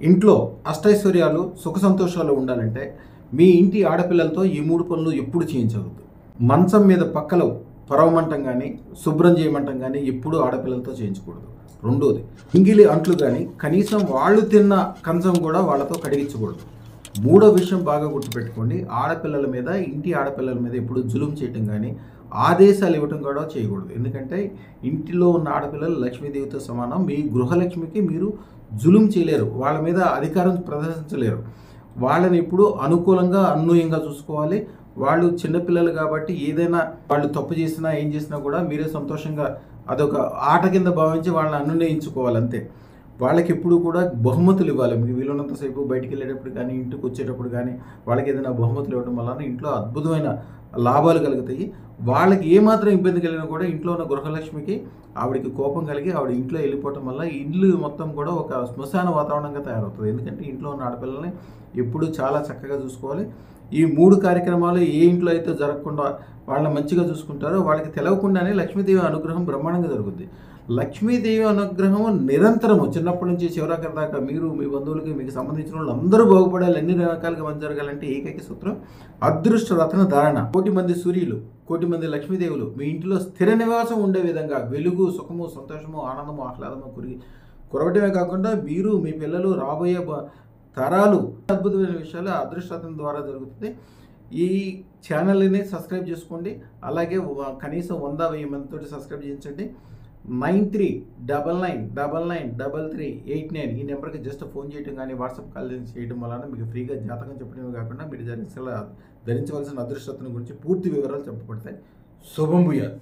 ఇంట్లో అష్టైశ్వర్యాలు సుఖ సంతోషాలు ఉండాలంటే మీ ఇంటి ఆడపిల్లలతో ఈ 3 పనులు ఎప్పుడు చేయించవద్దు. మంచం మీద పక్కలో పరవమంటం కానీ శుభ్రం చేయమంటం కానీ ఎప్పుడూ ఆడపిల్లలతో చేయించకూడదు. రెండోది, ఇంగిలి అంట్లు కానీ కనీసం వాళ్ళు తిన్న కంచం కూడా వాళ్ళతో కడిగించకూడదు. మూడో విషయం బాగా గుర్తుపెట్టుకోండి, ఆడపిల్లల మీద ఇంటి ఆడపిల్లల మీద ఎప్పుడు జులుం చేయటం కానీ ఆదేశాలు ఇవ్వటం కూడా చేయకూడదు. ఎందుకంటే ఇంటిలో ఉన్న ఆడపిల్లలు లక్ష్మీదేవితో సమానం. మీ గృహలక్ష్మికి మీరు జులుం చేయలేరు, వాళ్ళ మీద అధికారం ప్రదర్శించలేరు. వాళ్ళని ఎప్పుడు అనుకూలంగా అన్వయంగా చూసుకోవాలి. వాళ్ళు చిన్నపిల్లలు కాబట్టి ఏదైనా వాళ్ళు తప్పు చేసినా ఏం చేసినా కూడా మీరే సంతోషంగా అదొక ఆట కింద భావించి వాళ్ళని అనునయించుకోవాలి అంతే. వాళ్ళకి ఎప్పుడు కూడా బహుమతులు ఇవ్వాలి. మీకు వీలున్నంతసేపు బయటికి వెళ్ళేటప్పుడు కానీ ఇంటికి వచ్చేటప్పుడు కానీ వాళ్ళకి ఏదైనా బహుమతులు ఇవ్వడం వలన ఇంట్లో అద్భుతమైన లాభాలు కలుగుతాయి. వాళ్ళకి ఏమాత్రం ఇబ్బంది కలిగినా కూడా ఇంట్లో ఉన్న గృహలక్ష్మికి ఆవిడకి కోపం కలిగి ఆవిడ ఇంట్లో వెళ్ళిపోవటం వల్ల ఇల్లు మొత్తం కూడా ఒక శ్మశాన వాతావరణంగా తయారవుతుంది. ఎందుకంటే ఇంట్లో ఉన్న ఆడపిల్లల్ని ఎప్పుడూ చాలా చక్కగా చూసుకోవాలి. ఈ 3 కార్యక్రమాలు ఏ ఇంట్లో అయితే జరగకుండా వాళ్ళని మంచిగా చూసుకుంటారో వాళ్ళకి తెలవకుండానే లక్ష్మీదేవి అనుగ్రహం బ్రహ్మాండంగా జరుగుద్ది. లక్ష్మీదేవి అనుగ్రహం నిరంతరము చిన్నప్పటి నుంచి చివరాఖరి దాకా మీరు మీ బంధువులకి మీకు సంబంధించిన వాళ్ళు అందరూ బాగుపడాలి, అన్ని రకాలుగా మంచి జరగాలంటే ఏకైక సూత్రం అదృష్ట రత్న ధారణ. 1,00,00,000 మంది సూర్యులు, 1,00,00,000 మంది లక్ష్మీదేవులు మీ ఇంటిలో స్థిర నివాసం ఉండే విధంగా వెలుగు, సుఖము, సంతోషము, ఆనందము, ఆహ్లాదము కురవటమే కాకుండా మీరు మీ పిల్లలు రాబోయే తరాలు అద్భుతమైన విషయాలు అదృష్టం ద్వారా జరుగుతుంది. ఈ ఛానల్ని సబ్స్క్రైబ్ చేసుకోండి. అలాగే కనీసం 100-1000 మందితో సబ్స్క్రైబ్ చేయించండి. 9399993389 ఈ నెంబర్కి జస్ట్ ఫోన్ చేయడం కానీ వాట్సాప్ కాల్ చేయడం వలన మీకు ఫ్రీగా జాతకం చెప్పడమే కాకుండా మీరు ధరించవలసిన అదృష్టత్వం గురించి పూర్తి వివరాలు చెప్పబడతాయి. శుభం భూయాత్.